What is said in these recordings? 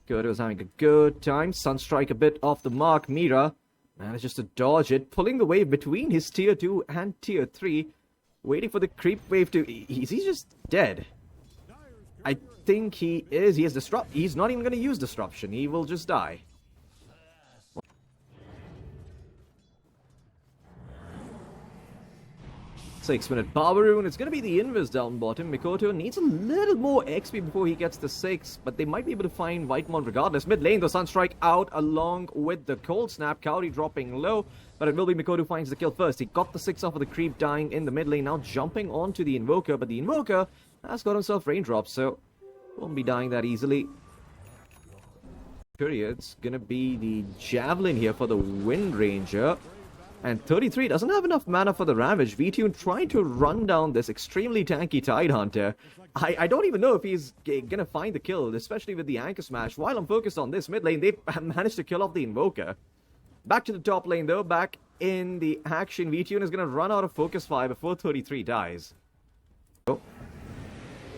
Mikoto is having a good time. Sunstrike a bit off the mark. Mira manages to dodge it, pulling the wave between his tier 2 and tier 3. Waiting for the creep wave to... Is he just dead? I think he is. He has disrupt. He's not even going to use disruption. He will just die. 6-minute power rune. It's going to be the invis down bottom. Mikoto needs a little more XP before he gets the 6, but they might be able to find Whitemon regardless. Mid lane, the Sunstrike out along with the Cold Snap. Kaori dropping low, but it will be Mikoto who finds the kill first. He got the 6 off of the creep, dying in the mid lane. Now jumping onto the Invoker, but the Invoker has got himself raindrops, so won't be dying that easily. It's going to be the Javelin here for the Wind Ranger. And 33 doesn't have enough mana for the Ravage. VTune trying to run down this extremely tanky Tidehunter. I don't even know if he's gonna find the kill, especially with the Anchor Smash. While I'm focused on this mid lane, they managed to kill off the Invoker. Back to the top lane though, back in the action. VTune is gonna run out of focus fire before 33 dies. Oh.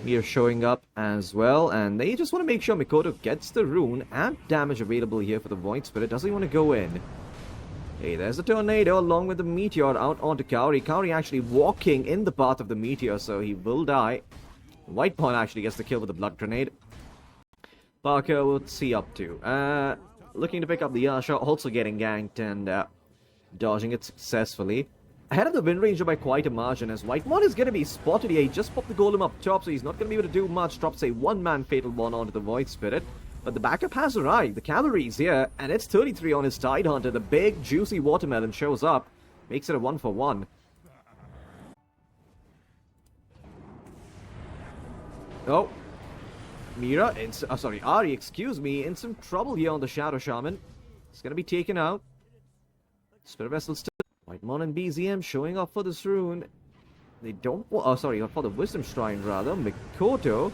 Mir showing up as well, and they just want to make sure Mikoto gets the rune. Amp damage available here for the Void Spirit. Doesn't want to go in. Hey, there's the Tornado along with the Meteor out onto Kaori. Kaori actually walking in the path of the Meteor, so he will die. Whitemon actually gets the kill with the Blood Grenade. Parker, what's he up to? Looking to pick up the Yasha, also getting ganked and dodging it successfully. Ahead of the Wind Ranger by quite a margin, as Whitemon is going to be spotted here. He just popped the Golem up top, so he's not going to be able to do much. Drops a one-man Fatal Bond onto the Void Spirit. But the backup has arrived. The cavalry's here, and it's 33 on his Tidehunter. The big, juicy watermelon shows up. Makes it a 1-for-1. Oh. Mira, Ari, excuse me, in some trouble here on the Shadow Shaman. It's going to be taken out. Spirit Vessel still. Whitemon and BZM showing up for this rune. They don't... Oh, sorry, for the Wisdom Shrine, rather. Mikoto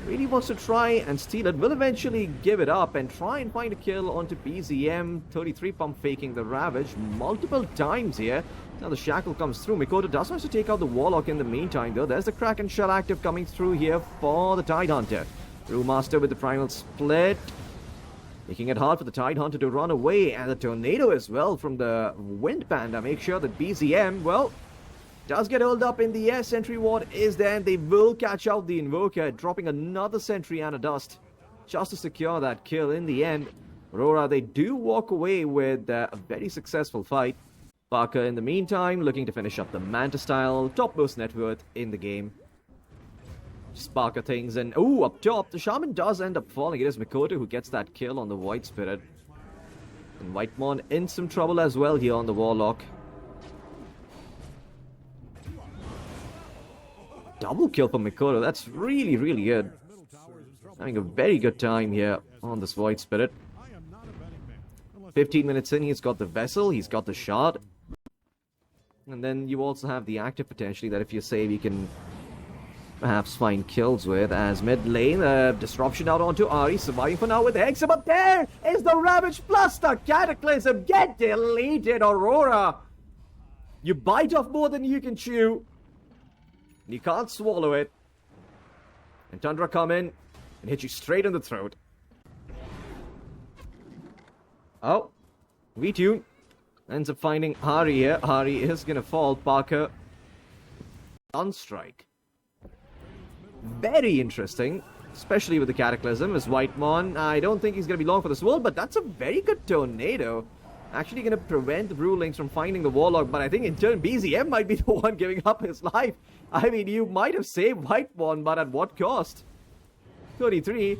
really wants to try and steal it. Will eventually give it up and try and find a kill onto BZM. 33 pump faking the Ravage multiple times here. Now the Shackle comes through. Mikoto does want to take out the Warlock in the meantime, though. There's the Kraken Shell active coming through here for the Tidehunter. Brewmaster with the Primal Split. Making it hard for the Tidehunter to run away. And the Tornado as well from the Wind Panda. Make sure that BZM, well, does get held up in the air. Sentry Ward is there, and they will catch out the Invoker, dropping another Sentry and a Dust just to secure that kill in the end. Aurora, they do walk away with a very successful fight. Parker, in the meantime, looking to finish up the Manta style, topmost net worth in the game. Sparker things, and oh, up top, the Shaman does end up falling. It is Mikoto who gets that kill on the Void Spirit. And Whitemon in some trouble as well here on the Warlock. Double kill for Mikoto. That's really, really good. Having a very good time here on this Void Spirit. 15 minutes in, he's got the Vessel, he's got the Shard. And then you also have the active potentially that if you save, you can perhaps find kills with. As mid lane, disruption out onto Ari, surviving for now with the Hexa. But there is the Ravage plus the Cataclysm. Get deleted, Aurora. You bite off more than you can chew. You can't swallow it. And Tundra come in and hit you straight in the throat. Oh. VTune ends up finding Hari here. Hari is going to fall. Parker. Sunstrike. Very interesting. Especially with the Cataclysm. As Whitemon, I don't think he's going to be long for this world, but that's a very good Tornado. Actually going to prevent the Brewlings from finding the Warlock, but I think in turn BZM might be the one giving up his life. I mean, you might have saved Whitemon, but at what cost? 33.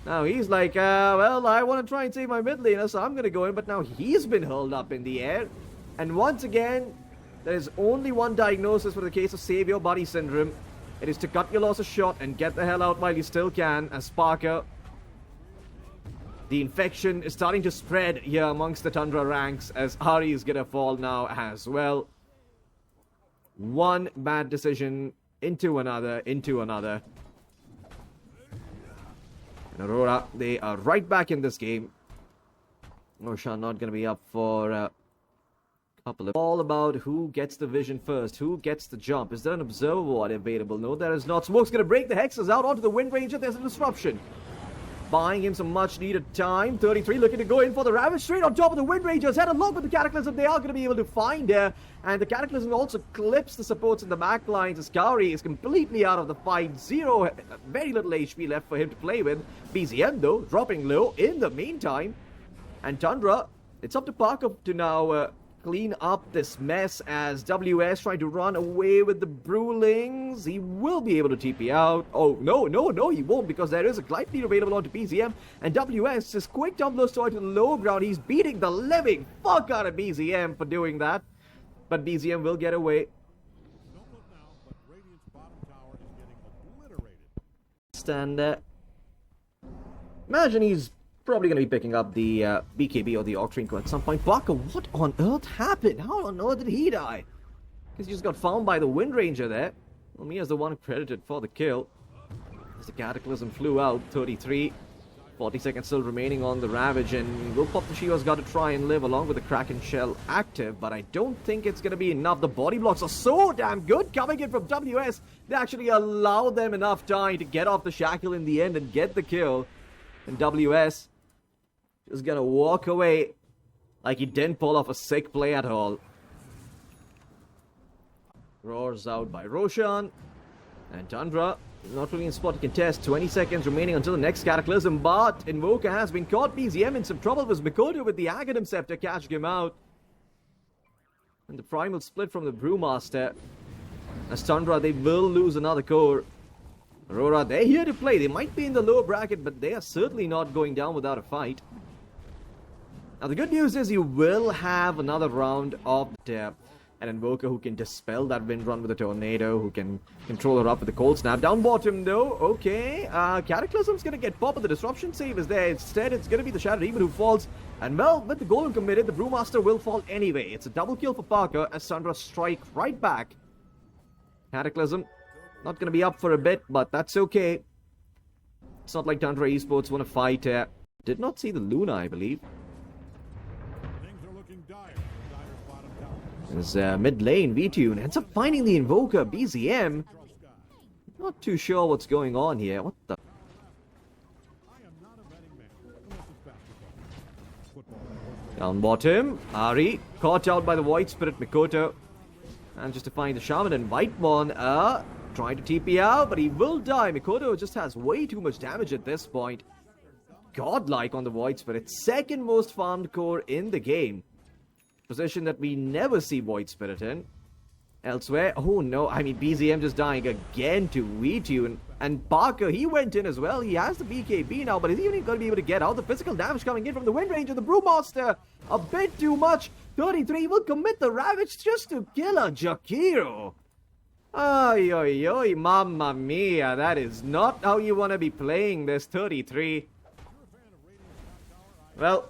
Now he's like, well, I want to try and save my mid laner, so I'm going to go in, but now he's been hurled up in the air. And once again, there is only one diagnosis for the case of Save Your Buddy Syndrome. It is to cut your losses short and get the hell out while you still can, as Parker. The infection is starting to spread here amongst the Tundra ranks as Hari is gonna fall now as well. One bad decision into another, into another. And Aurora, they are right back in this game. Roshan not gonna be up for a couple of... All about who gets the vision first, who gets the jump. Is there an Observer Ward available? No, there is not. Smoke's gonna break the Hexes out onto the Wind Ranger. There's a disruption. buying him some much needed time. 33 looking to go in for the Ravage straight on top of the Wind Rangers. Head along with the Cataclysm. They are going to be able to find her. And the Cataclysm also clips the supports in the back lines. Skari is completely out of the fight. Very little HP left for him to play with. BZM though, dropping low in the meantime. And Tundra, it's up to Parker to now clean up this mess as WS trying to run away with the Brewlings. He will be able to TP out. Oh, no, he won't, because there is a glide lead available onto BZM. And WS is quick tumblers to the low ground. He's beating the living fuck out of BZM for doing that. But BZM will get away. And imagine he's probably going to be picking up the BKB or the Octrinko at some point. Parker, what on earth happened? How on earth did he die? Because he just got found by the Wind Ranger there. Well, Mia's the one credited for the kill. As the Cataclysm flew out, 33. 40 seconds still remaining on the Ravage, and Will Pop the Shiva's got to try and live along with the Kraken Shell active, but I don't think it's going to be enough. The body blocks are so damn good coming in from WS. They actually allow them enough time to get off the shackle in the end and get the kill. And WS is going to walk away like he didn't pull off a sick play at all. Roars out by Roshan. And Tundra not really in spot to contest. 20 seconds remaining until the next Cataclysm, but Invoker has been caught. BZM in some trouble with Mikoto with the Aghanim Scepter catching him out. And the Primal split from the Brewmaster. As Tundra, they will lose another core. Aurora, they're here to play. They might be in the lower bracket, but they are certainly not going down without a fight. Now, the good news is you will have another round of an Invoker who can dispel that wind run with a Tornado, who can control her up with the Cold Snap. Down bottom, though, okay. Cataclysm's going to get popped, but the Disruption save is there. Instead, it's going to be the Shadow Demon who falls. And, well, with the Golem committed, the Brewmaster will fall anyway. It's a double kill for Parker as Tundra strike right back. Cataclysm, not going to be up for a bit, but that's okay. It's not like Tundra Esports want to fight. Did not see the Luna, I believe. As mid lane, VTune ends up finding the Invoker, BZM. Not too sure what's going on here. What the? Down bottom, Ari caught out by the Void Spirit Mikoto. And just to find the Shaman and Whitemon, trying to TP out, but he will die. Mikoto just has way too much damage at this point. Godlike on the Void Spirit, second most farmed core in the game. Position that we never see Void Spirit in. Elsewhere, oh no, I mean BZM just dying again to VTune. And Parker, he went in as well. He has the BKB now, but is he even going to be able to get out? The physical damage coming in from the Wind Ranger, the Brewmaster, a bit too much. 33 will commit the Ravage just to kill a Jakiro. Ay, ay, ay, mamma mia, that is not how you want to be playing this 33. Well,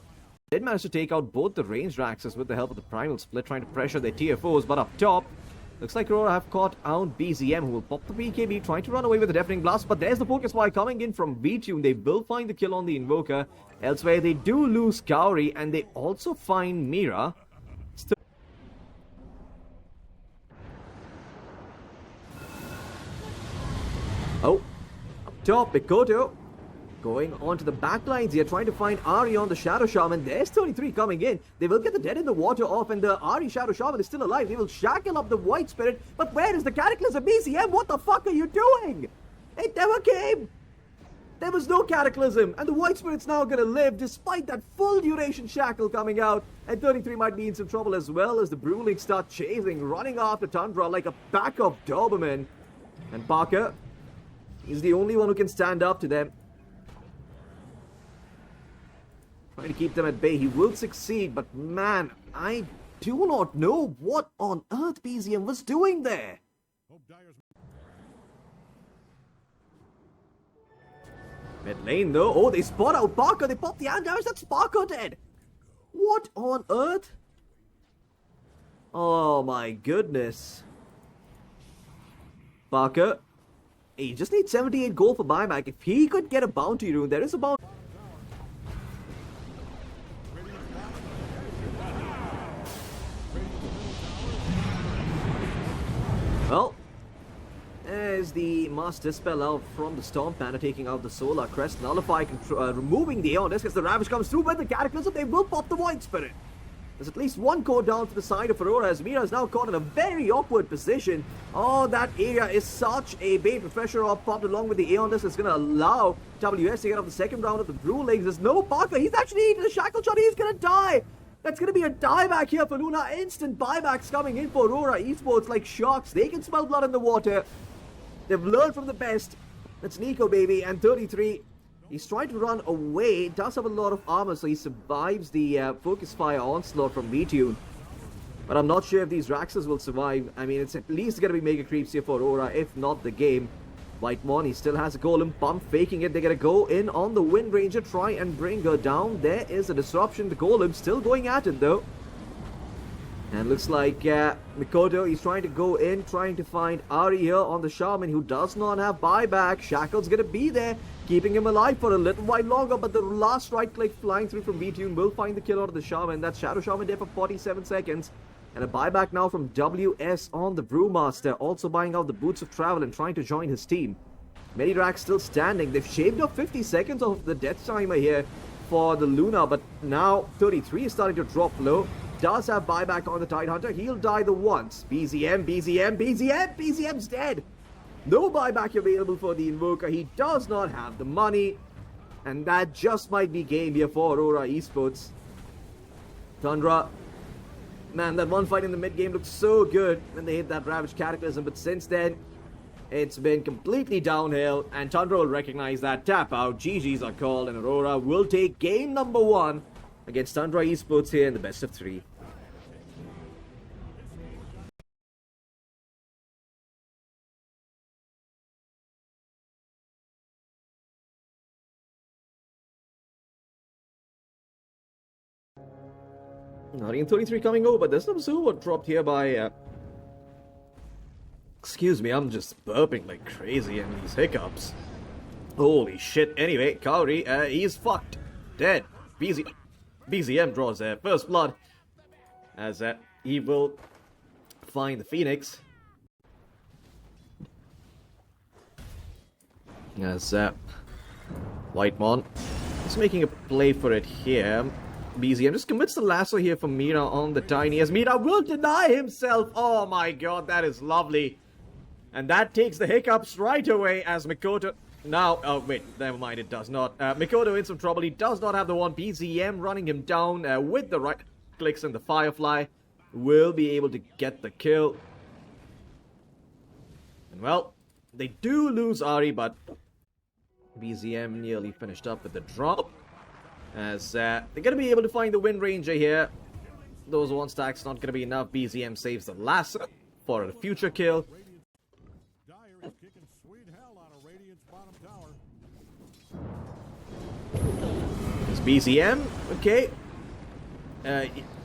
did manage to take out both the ranged Raxes with the help of the Primal Split, trying to pressure their TFOs, but up top, looks like Aurora have caught out BZM, who will pop the BKB, trying to run away with the Deafening Blast, but there's the Focus Fire coming in from VTune. They will find the kill on the Invoker. Elsewhere, they do lose Kaori, and they also find Mira. Oh, up top, Mikoto going onto the back lines here, trying to find Ari on the Shadow Shaman. There's 33 coming in. They will get the Dead in the Water off, and the Ari Shadow Shaman is still alive. They will shackle up the White Spirit, but where is the Cataclysm? BZM, what the fuck are you doing? It never came. There was no Cataclysm, and the White Spirit's now gonna live despite that full duration shackle coming out. And 33 might be in some trouble as well as the Brewlings start chasing, running after Tundra like a pack of Doberman. And Parker, he's the only one who can stand up to them. Trying to keep them at bay. He will succeed, but man, I do not know what on earth BZM was doing there. Mid lane though. Oh, they spot out Parker. They pop the hand damage. That's Parker dead. What on earth? Oh my goodness. Parker, he just needs 78 gold for buyback. If he could get a bounty rune, there is a bounty. Well, there's the must dispel out from the Storm Panda, taking out the Solar Crest. Nullify, removing the Aeon Disc as the Ravage comes through with the Cataclysm. They will pop the Void Spirit. There's at least one core down to the side of Aurora as Mira is now caught in a very awkward position. Oh, that area is such a bait. Refresher off popped along with the Aeon Disc. It's going to allow WS to get off the second round of the Brewlings. There's no Parker. He's actually eating the Shackle Shot. He's going to die. That's going to be a dieback here for Luna. Instant buybacks coming in for Aurora Esports like sharks. They can smell blood in the water. They've learned from the best. That's Nico, baby. And 33. He's trying to run away. Does have a lot of armor, so he survives the focus fire onslaught from VTune. But I'm not sure if these Raxes will survive. I mean, it's at least going to be mega creeps here for Aurora, if not the game. Whitemon, he still has a Golem pump, faking it. They're going to go in on the Wind Ranger, try and bring her down. There is a disruption. The Golem still going at it, though. And looks like Mikoto, he's trying to go in, trying to find Ari here on the Shaman, who does not have buyback. Shackle's going to be there, keeping him alive for a little while longer, but the last right click flying through from VTune will find the kill out of the Shaman. That's Shadow Shaman there for 47 seconds. And a buyback now from WS on the Brewmaster, also buying out the Boots of Travel and trying to join his team. Medirak still standing. They've shaved off 50 seconds of the death timer here for the Luna, but now 33 is starting to drop low. Does have buyback on the Tidehunter. He'll die the once. BZM's dead. No buyback available for the Invoker. He does not have the money. And that just might be game here for Aurora Esports. Tundra. Man, that one fight in the mid-game looked so good when they hit that Ravage Cataclysm. But since then, it's been completely downhill. And Tundra will recognize that. Tap out. GG's are called. And Aurora will take game number 1 against Tundra Esports here in the best of 3. Guardian 33 coming over, but there's some Super dropped here by... Excuse me, I'm just burping like crazy and these hiccups. Holy shit. Anyway, Kaori, he's fucked. Dead. BZM draws first blood. As he will find the Phoenix. As Whitemon is making a play for it here. BZM just commits the lasso here for Mira on the Tiny, as Mira will deny himself. Oh my god, that is lovely. And that takes the hiccups right away as Mikoto... Now, oh wait, never mind, it does not. Mikoto in some trouble. He does not have the one. BZM running him down with the right clicks, and the Firefly will be able to get the kill. And well, they do lose Ari, but BZM nearly finished up with the drop. As they're going to be able to find the Wind Ranger here. Those one stacks not going to be enough. BZM saves the last for a future kill. It's BZM. Okay.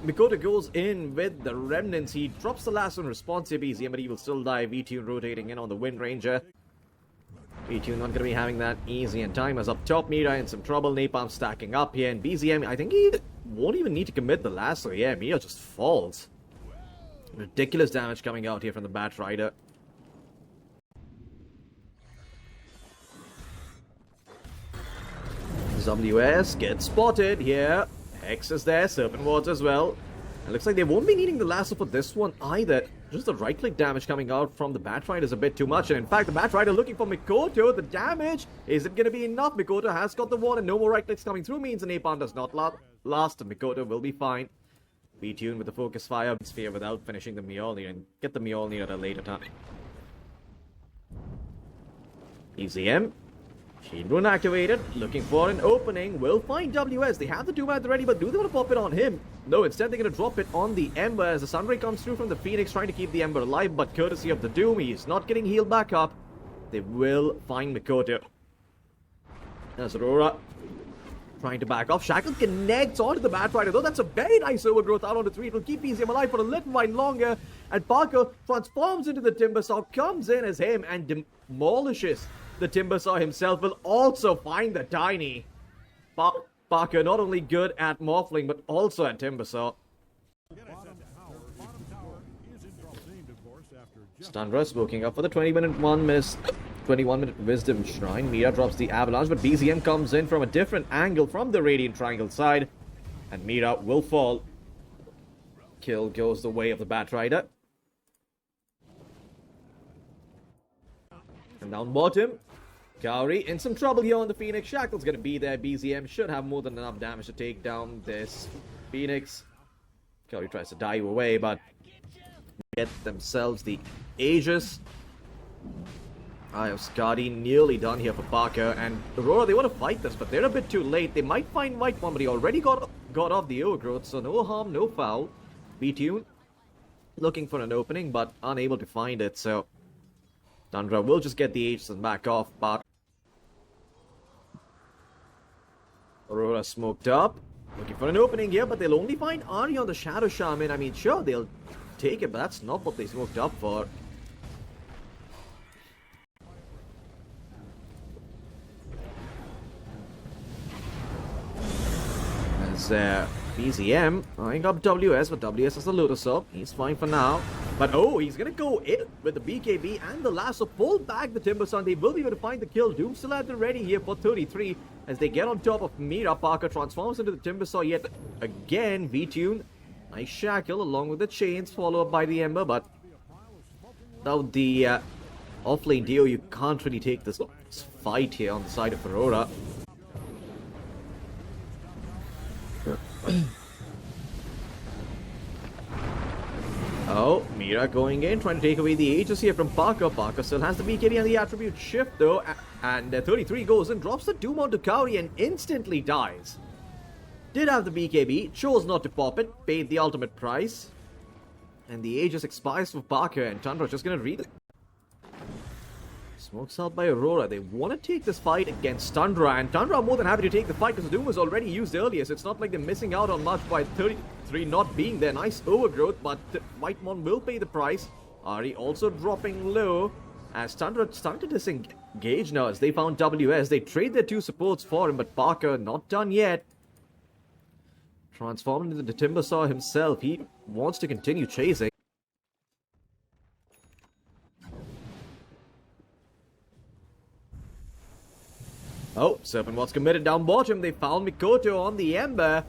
Mikoto goes in with the remnants. He drops the last one response here, BZM, but he will still die. VTune rotating in on the Wind Ranger. VTune not going to be having that easy, and Timers up top. Mira in some trouble. Napalm stacking up here, and BZM, I think he won't even need to commit the lasso. Yeah, Mira just falls. Ridiculous damage coming out here from the Bat Rider. WS gets spotted here. Hex is there, Serpent Wards as well. It looks like they won't be needing the lasso for this one either. Just the right-click damage coming out from the Bat Rider is a bit too much. And in fact, the Bat Rider looking for Mikoto. The damage, is it going to be enough? Mikoto has got the ward and no more right-clicks coming through means the Napalm does not last. And Mikoto will be fine. VTune with the Focus Fire Sphere without finishing the Mjolnir, and get the Mjolnir at a later time. EZM. Shield Rune activated, looking for an opening, will find WS. They have the Doom at the ready, but do they want to pop it on him? No, instead they're going to drop it on the Ember as the Sunray comes through from the Phoenix, trying to keep the Ember alive, but courtesy of the Doom, he is not getting healed back up. They will find Mikoto. As Aurora trying to back off. Shackle connects onto the Bat Rider, though that's a very nice overgrowth out on the 3. It will keep BZM alive for a little while longer, and Parker transforms into the Timbersaw, comes in as him, and demolishes the Timbersaw himself. Will also find the Tiny. Parker not only good at Morphling, but also at Timbersaw. TUNDRA smoking up for the 20-minute 1 minute 21-minute Wisdom Shrine. Mira drops the Avalanche, but BZM comes in from a different angle from the Radiant Triangle side. And Mira will fall. Kill goes the way of the Batrider. And down bottom, Kauri in some trouble here on the Phoenix. Shackle's gonna be there. BZM should have more than enough damage to take down this Phoenix. Kauri tries to dive away, but get themselves the Aegis. Eye of Skadi nearly done here for Parker. And Aurora, they want to fight this, but they're a bit too late. They might find White One, but he already got off the overgrowth, so no harm, no foul. B-Tune looking for an opening, but unable to find it, so Tundra will just get the Aegis and back off, but Aurora smoked up, looking for an opening here, but they'll only find Ari on the Shadow Shaman. I mean, sure, they'll take it, but that's not what they smoked up for. As BZM eyeing up WS, but WS has the Lotus up. He's fine for now. But oh, he's gonna go in with the BKB and the lasso. Pull back the Timber Sun. They will be able to find the kill. Doom still at the ready here for 33 as they get on top of Mira. Parker transforms into the Timber Saw yet again. V-Tune, nice shackle along with the chains, followed up by the Ember. But without the offlane Dio, you can't really take this fight here on the side of Aurora. Oh, Mira going in, trying to take away the Aegis here from Parker. Parker still has the BKB and the attribute shift though, and 33 goes and drops the Doom onto Kauri and instantly dies. Did have the BKB, chose not to pop it, paid the ultimate price, and the Aegis expires for Parker, and Tundra just gonna read it. Smokes out by Aurora. They want to take this fight against Tundra, and Tundra are more than happy to take the fight because Doom was already used earlier, so it's not like they're missing out on much by 33 not being there. Nice overgrowth, but Whitemon will pay the price. Ari also dropping low as Tundra started to disengage now as they found WS. They trade their two supports for him, but Parker not done yet. Transformed into the Timber Saw himself. He wants to continue chasing. Oh, Serpent was committed down bottom. They found Mikoto on the Ember,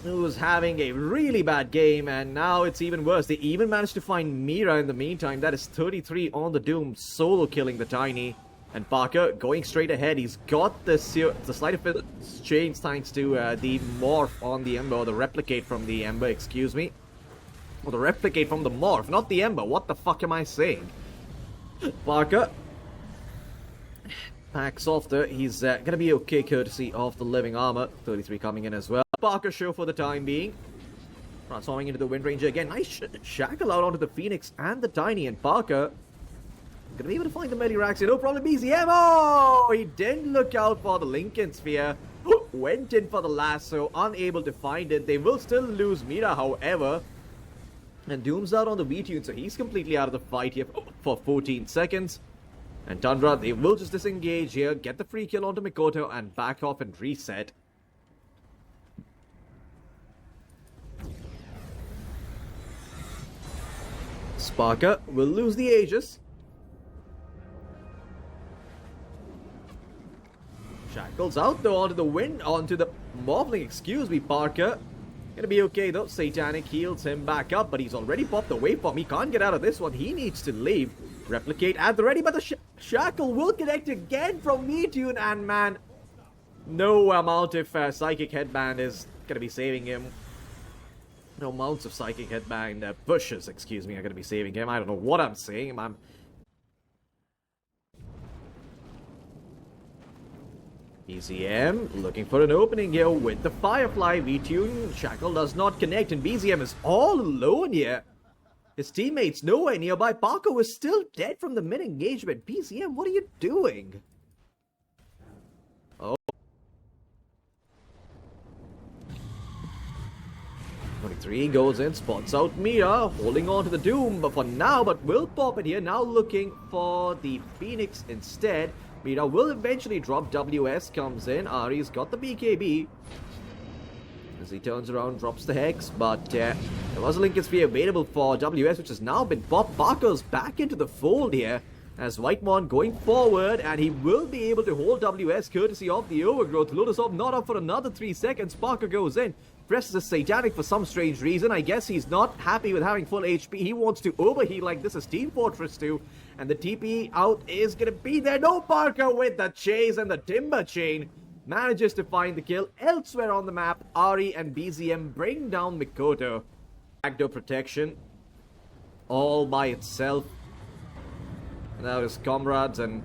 who was having a really bad game, and now it's even worse. They even managed to find Mira in the meantime. That is 33 on the Doom, solo killing the Tiny. And Parker going straight ahead. He's got the sleight of hand change thanks to the morph on the Ember, or the replicate from the Ember, excuse me. Or the replicate from the morph, not the Ember. What the fuck am I saying? Parker packs off the, he's gonna be okay courtesy of the living armor. 33 coming in as well. Parker show for the time being. Transforming into the Wind Ranger again. Nice shackle out onto the Phoenix and the Tiny, and Parker gonna be able to find the Melirax. No problem, BZM. Oh, he didn't look out for the Lincoln Sphere. Went in for the lasso, unable to find it. They will still lose Mira, however. And Doom's out on the V-Tune, so he's completely out of the fight here for 14 seconds. And Tundra, they will just disengage here, get the free kill onto Mikoto, and back off and reset. Sparker will lose the Aegis. Shackles out though onto the wind, onto the Morphling, excuse me, Parker. Gonna be okay though. Satanic heals him back up, but he's already popped the waveform. He can't get out of this one. He needs to leave. Replicate at the ready, but the shackle will connect again from V-Tune, and man, no amount of Psychic Headband is gonna be saving him. No amounts of Psychic Headband pushes, excuse me, are gonna be saving him. I don't know what I'm saying. BZM looking for an opening here with the Firefly. V-Tune, shackle does not connect, and BZM is all alone here. His teammates nowhere nearby. Parker was still dead from the mid-engagement. BZM, what are you doing? Oh. 23 goes in, spots out Mira, holding on to the Doom, but for now, but will pop it here. Now looking for the Phoenix instead. Mira will eventually drop. WS comes in. Ari's got the BKB. As he turns around, drops the Hex, but there was a Lincoln Sphere available for WS, which has now been popped. Parker's back into the fold here. As Whitemon going forward, and he will be able to hold WS courtesy of the overgrowth. Lotus Orb not up for another 3 seconds. Parker goes in, presses a Satanic for some strange reason. I guess he's not happy with having full HP. He wants to overheal like this as Team Fortress 2. And the TP out is going to be there. No, Parker with the chase, and the Timber Chain manages to find the kill. Elsewhere on the map, Ari and BZM bring down Mikoto. Backdoor protection all by itself. Now his comrades, and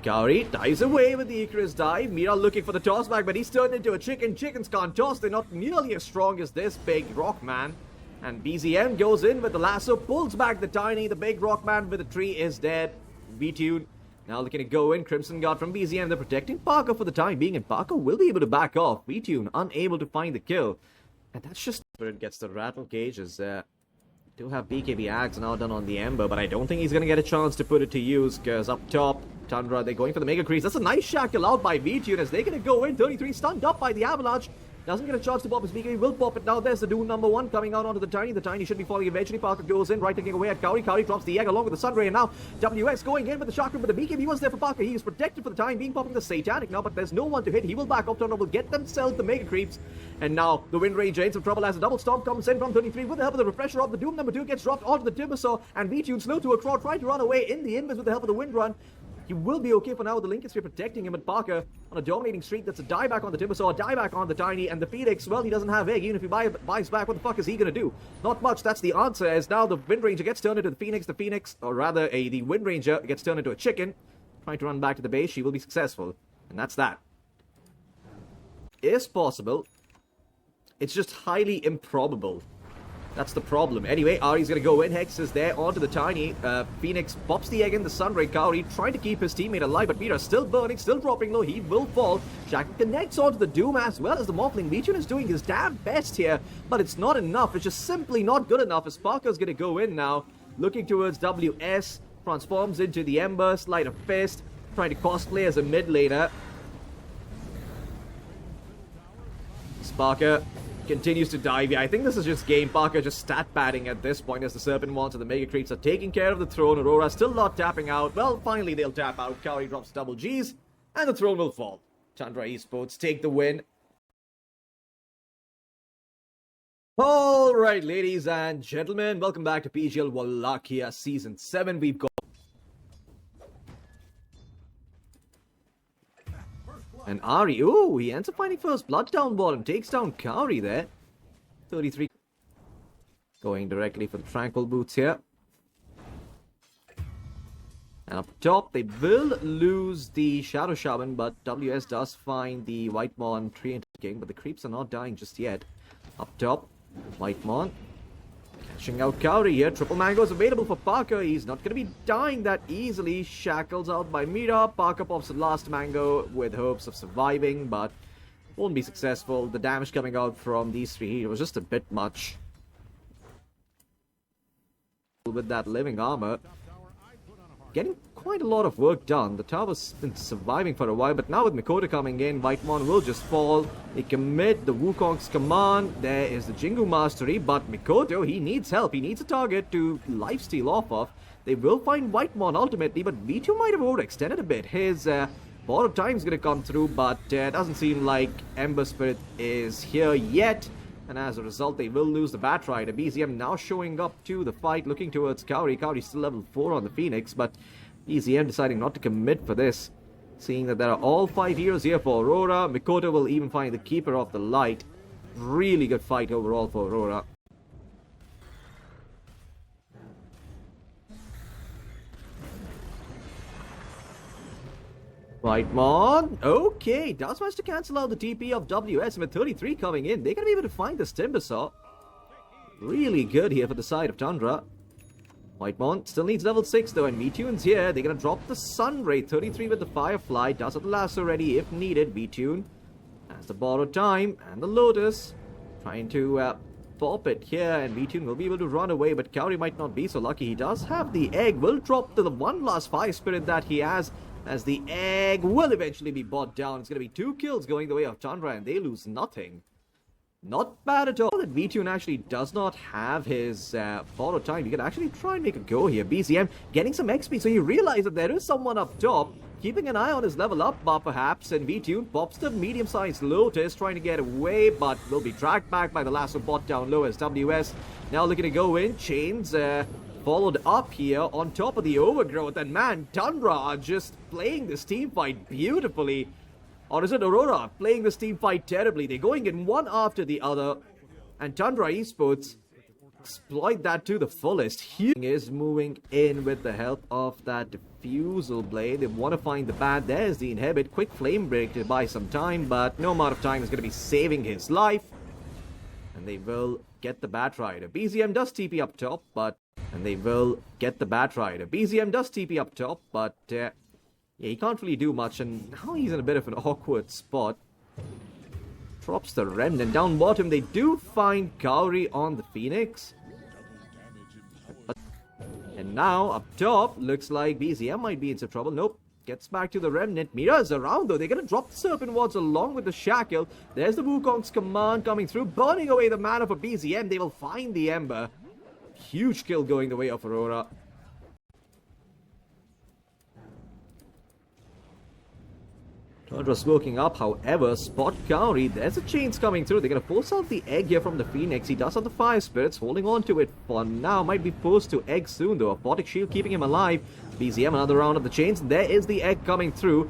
Kaori dives away with the Icarus dive. Mira looking for the toss back, but he's turned into a chicken. Chickens can't toss. They're not nearly as strong as this big rock man. And BZM goes in with the lasso, pulls back the tiny. The big rock man with the tree is dead. V-Tune now looking to go in. Crimson Guard from BZM. They're protecting Parker for the time being, and Parker will be able to back off. V-Tune unable to find the kill. And that's just where it gets the rattle cage as do have BKB Axe now done on the Ember, but I don't think he's going to get a chance to put it to use, because up top, Tundra, they're going for the Mega Crease. That's a nice shackle out by V-Tune as they're going to go in. 33 stunned up by the Avalanche. Doesn't get a chance to pop his BKB, will pop it now. There's the Doom number 1 coming out onto the Tiny. The Tiny should be falling eventually. Parker goes in, right clicking away at Kaori. Kaori drops the egg along with the Sunray, and now WS going in with the Chakra, but the BKB was there for Parker. He is protected for the time being, popping the Satanic now, but there's no one to hit. He will back up. Tundra will get themselves the Mega Creeps, and now the Wind Ranger in some trouble as a double stomp comes in from 33 with the help of the Refresher of the Doom number 2 gets dropped onto the Timbersaw, and V-Tune slow to a crawl, trying to run away in the invis with the help of the Wind Run. He will be okay for now with the Lincoln Sphere protecting him, but Parker on a dominating streak. That's a dieback on the Timbersaw, a dieback on the Tiny, and the Phoenix, well, he doesn't have egg. Even if he buys back, what the fuck is he going to do? Not much. That's the answer, as now the Wind Ranger gets turned into the Phoenix, or rather, the Wind Ranger gets turned into a chicken. Trying to run back to the base, she will be successful. And that's that. Is possible. It's just highly improbable. That's the problem. Anyway, Ari's going to go in. Hex is there onto the Tiny. Phoenix pops the egg in the Sunray. Kaori trying to keep his teammate alive, but Mira still burning, still dropping low. He will fall. Shackle connects onto the Doom as well as the Morphling. V-Tune is doing his damn best here, but it's not enough. It's just simply not good enough as Parker's going to go in now. Looking towards WS. Transforms into the Ember. Sleight of Fist. Trying to cosplay as a mid laner. Parker continues to dive. Yeah, I think this is just game. Parker just stat padding at this point as the Serpent Wands and the Mega Creeps are taking care of the throne. Aurora still not tapping out. Well, finally they'll tap out. Kaori drops double Gs and the throne will fall. Tundra Esports take the win. Alright, ladies and gentlemen, welcome back to PGL Wallachia Season 7. We've got and Ari, ooh, he ends up finding first blood down bottom, takes down Kaori there. 33. Going directly for the Tranquil Boots here. And up top, they will lose the Shadow Shaman, but WS does find the Whitemon tree into the game, but the creeps are not dying just yet. Up top, Whitemon catching out Kaori here. Triple Mangoes available for Parker. He's not going to be dying that easily. Shackles out by Mira. Parker pops the last Mango with hopes of surviving, but won't be successful. The damage coming out from these three, it was just a bit much. With that living armor, getting quite a lot of work done. The tower's been surviving for a while, but now with Mikoto coming in, Whitemon will just fall. They commit the Wukong's command. There is the Jingu Mastery, but Mikoto, he needs help. He needs a target to lifesteal off of. They will find Whitemon ultimately, but V2 might have overextended a bit. His borrowed time's gonna come through, but doesn't seem like Ember Spirit is here yet. And as a result, they will lose the Bat Rider. BZM now showing up to the fight, looking towards Kaori. Kaori's still level 4 on the Phoenix, but BZM deciding not to commit for this. Seeing that there are all 5 heroes here for Aurora. Mikoto will even find the Keeper of the Light. Really good fight overall for Aurora. Whitemon, okay, does manage to cancel out the TP of WS, and with 33 coming in, they're going to be able to find this Timbersaw. Really good here for the side of Tundra. Whitemon still needs level 6 though, and V-Tune's here. They're going to drop the Sunray. 33 with the Firefly, does have the lasso ready if needed. V-Tune has the borrowed time, and the Lotus trying to pop it here, and V-Tune will be able to run away, but Kaori might not be so lucky. He does have the egg, will drop to the one last Fire Spirit that he has, as the egg will eventually be bought down. It's going to be 2 kills going the way of Tundra, and they lose nothing. Not bad at all that V-Tune actually does not have his borrowed time. He can actually try and make a go here. BZM getting some XP, so you realize that there is someone up top keeping an eye on his level up bar perhaps, and V-Tune pops the medium-sized Lotus trying to get away, but will be dragged back by the lasso bot down low as WS now looking to go in. Chains followed up here on top of the overgrowth, and man, TUNDRA are just playing this team fight beautifully. Or is it AURORA playing this team fight terribly? They're going in one after the other, and TUNDRA Esports exploit that to the fullest. He is moving in with the help of that Diffusal Blade. They want to find the bat. There's the inhibit. Quick flame break to buy some time, but no amount of time is going to be saving his life. And they will get the Bat Rider. BZM does TP up top, but... And they will get the Bat Rider. BZM does TP up top, but... yeah, he can't really do much, and now he's in a bit of an awkward spot. Drops the Remnant. Down bottom, they do find Kauri on the Phoenix. And now, up top, looks like BZM might be in some trouble. Nope. Gets back to the Remnant. Mira's around, though. They're going to drop the Serpent Wards along with the Shackle. There's the Wukong's command coming through, burning away the mana for BZM. They will find the Ember. Huge kill going the way of AURORA. TUNDRA smoking up, however, spot Kauri. There's a chains coming through. They're going to force out the egg here from the Phoenix. He does have the Fire Spirits, holding on to it for now. Might be forced to egg soon, though. A Photic Shield keeping him alive. BZM, another round of the chains. There is the egg coming through.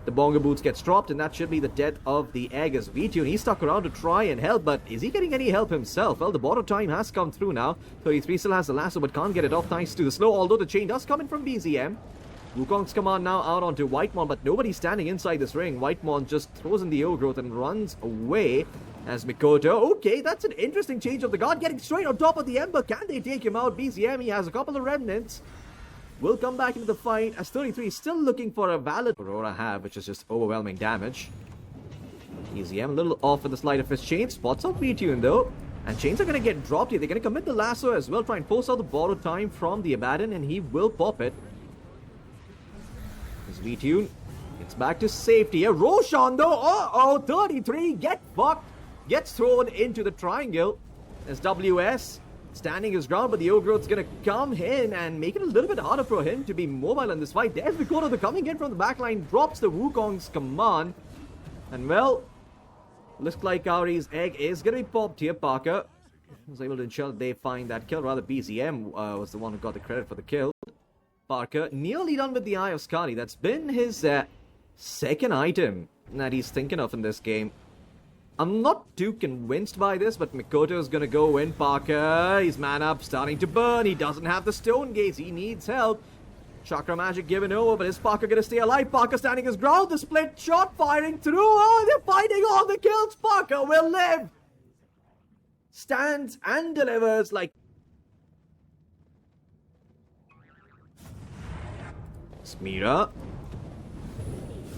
The Bonga Boots gets dropped, and that should be the death of the egg as V-Tune. He's stuck around to try and help, but is he getting any help himself? Well, the borrow time has come through now. 33 still has the lasso, but can't get it off thanks to the slow, although the chain does come in from BZM. Wukong's command now out onto Whitemon, but nobody's standing inside this ring. Whitemon just throws in the overgrowth and runs away as Mikoto. Okay, that's an interesting change of the guard, getting straight on top of the Ember. Can they take him out? BZM, he has a couple of remnants. Will come back into the fight as 33 is still looking for a valid AURORA have, which is just overwhelming damage. BZM a little off with the slide of his chain. Spots out V-Tune though. And chains are going to get dropped here. They're going to commit the lasso as well. Try and force out the borrowed time from the Abaddon, and he will pop it. V-Tune gets back to safety. A Roshan though. Uh-oh, 33 get fucked. Gets thrown into the triangle. As WS standing his ground, but the Overgrowth's gonna come in and make it a little bit harder for him to be mobile in this fight. There's Mikoto, the coming in from the backline, drops the Wukong's command. And well, looks like Kauri's egg is gonna be popped here. Parker was able to ensure that they find that kill. Rather, BZM was the one who got the credit for the kill. Parker nearly done with the Eye of Skadi. That's been his second item that he's thinking of in this game. I'm not too convinced by this, but Mikoto's gonna go in. Parker, his man up, starting to burn. He doesn't have the Stone Gaze. He needs help. Chakra Magic given over, but is Parker gonna stay alive? Parker standing his ground. The split shot firing through. Oh, they're fighting all the kills. Parker will live. Stands and delivers like... Smira.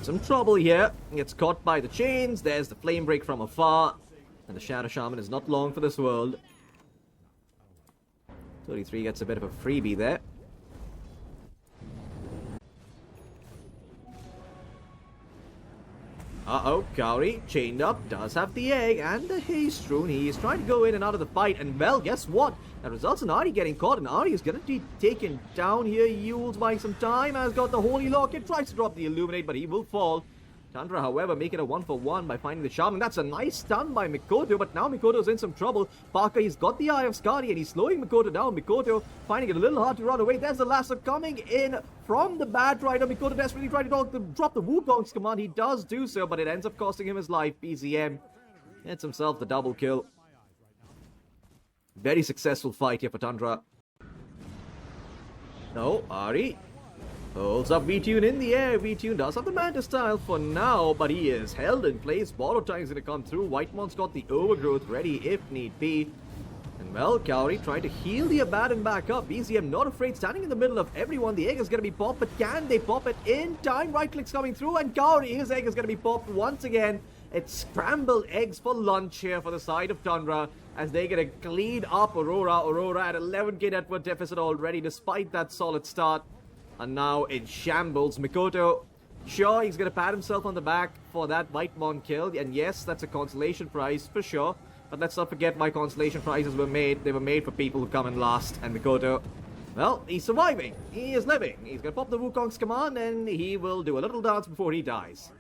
Some trouble here. Gets caught by the chains. There's the flame break from afar. And the Shadow Shaman is not long for this world. 33 gets a bit of a freebie there. Uh-oh, Kauri chained up, does have the egg and the haste rune. He is trying to go in and out of the fight, and well, guess what? That results in Ari getting caught, and Ari is going to be taken down here. Yule's buying some time, has got the Holy Locket, tries to drop the Illuminate, but he will fall. TUNDRA, however, make it a 1-for-1 by finding the Shaman. That's a nice stun by Mikoto, but now Mikoto's in some trouble. Parker, he's got the Eye of Skadi, and he's slowing Mikoto down. Mikoto finding it a little hard to run away. There's the lasso coming in from the Bat Rider. Mikoto desperately trying to drop the Wukong's command. He does do so, but it ends up costing him his life. BZM gets himself the double kill. Very successful fight here for TUNDRA. No, Ari holds up V-Tune in the air. V-Tune does have the Mantis style for now, but he is held in place. Borrow time's gonna come through. Whitemon's got the overgrowth ready if need be. And well, Kauri trying to heal the Abaddon back up. BZM not afraid, standing in the middle of everyone. The egg is gonna be popped, but can they pop it in time? Right click's coming through, and Kauri, his egg is gonna be popped once again. It's scrambled eggs for lunch here for the side of TUNDRA as they're gonna clean up AURORA. AURORA at 11k net worth deficit already despite that solid start. And now in shambles. Mikoto Sure, he's going to pat himself on the back for that White Mon kill. And yes, that's a consolation prize for sure. But let's not forget why consolation prizes were made. They were made for people who come in last. And Mikoto, well, he's surviving. He is living. He's going to pop the Wukong's command and he will do a little dance before he dies.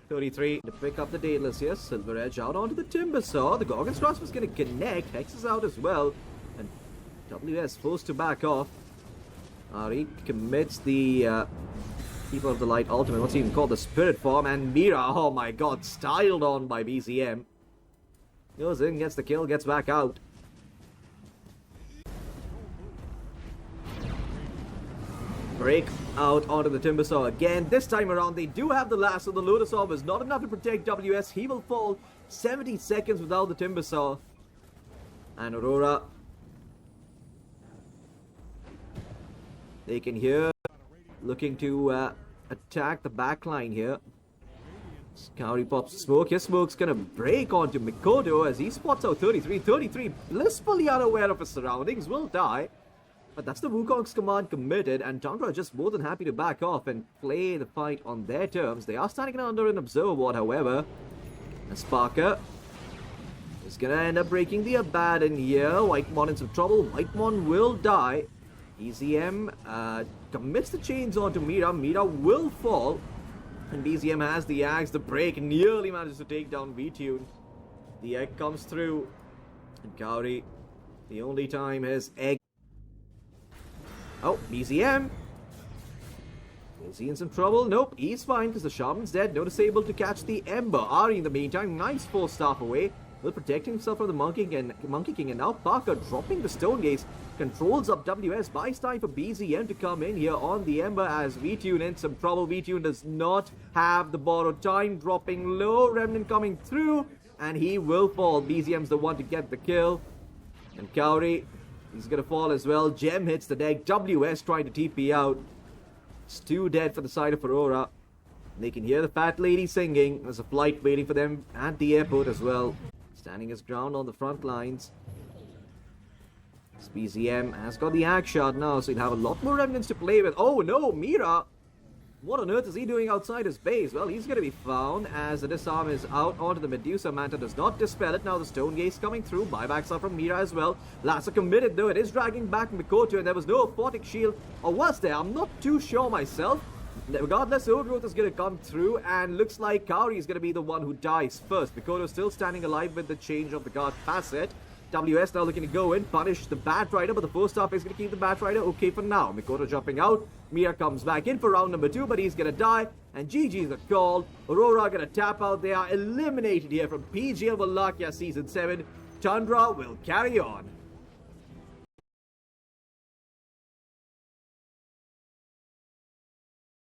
33 to pick up the Daedalus here. Silver Edge out onto the Timbersaw. The Gorgon's Grasp is going to connect. Hex is out as well. And WS forced to back off. Ari commits the Keeper of the Light ultimate. What's even called the Spirit Form. And Mira, oh my god, styled on by BZM. Goes in, gets the kill, gets back out. Break out onto the Timbersaw again. This time around, they do have the last, so the Lotus Orb is not enough to protect WS. He will fall 70 seconds without the Timbersaw. And Aurora, they can hear, looking to attack the backline here. Scouty pops smoke. His smoke's gonna break onto Mikoto as he spots out 33. 33, blissfully unaware of his surroundings, will die. But that's the Wukong's command committed, and Tundra are just more than happy to back off and play the fight on their terms. They are standing under an Observer Ward, however. And Sparker is gonna end up breaking the Abaddon here. White Mon in some trouble. White Mon will die. BZM commits the chains onto Mira. Mira will fall. And BZM has the axe. The break nearly manages to take down V-Tune. The egg comes through. And Kaori, the only time his egg... Oh, BZM. Is he in some trouble? Nope, he's fine because the Shaman's dead. No disable to catch the Ember. Ari, in the meantime, nice 4-staff away. Will protect himself from the Monkey King. And now Parker dropping the Stone Gaze. Controls up WS. Buys time for BZM to come in here on the Ember as V-Tune in some trouble. V-Tune does not have the borrowed time. Dropping low. Remnant coming through. And he will fall. BZM's the one to get the kill. And Kaori, he's going to fall as well. Gem hits the deck. WS trying to TP out. It's 2 dead for the side of Aurora. They can hear the fat lady singing. There's a flight waiting for them at the airport as well. Standing his ground on the front lines. BZM has got the axe shot now, so he'll have a lot more remnants to play with. Oh no, Mira! What on earth is he doing outside his base? Well, he's going to be found as the disarm is out onto the Medusa. Manta does not dispel it. Now the Stone Gaze coming through. Buybacks are from Mira as well. Lasso committed though. It is dragging back Mikoto, and there was no Aphotic Shield. Or was there? I'm not too sure myself. Regardless, Overgrowth is going to come through, and looks like Kaori is going to be the one who dies first. Mikoto still standing alive with the change of the guard facet. WS now looking to go in, punish the Bat Rider, but the 4-star is going to keep the Bat Rider okay for now. Mikoto jumping out. Mira comes back in for round number 2, but he's going to die. And GG's the call. Aurora going to tap out. They are eliminated here from PGL Wallachia Season 7. Tundra will carry on.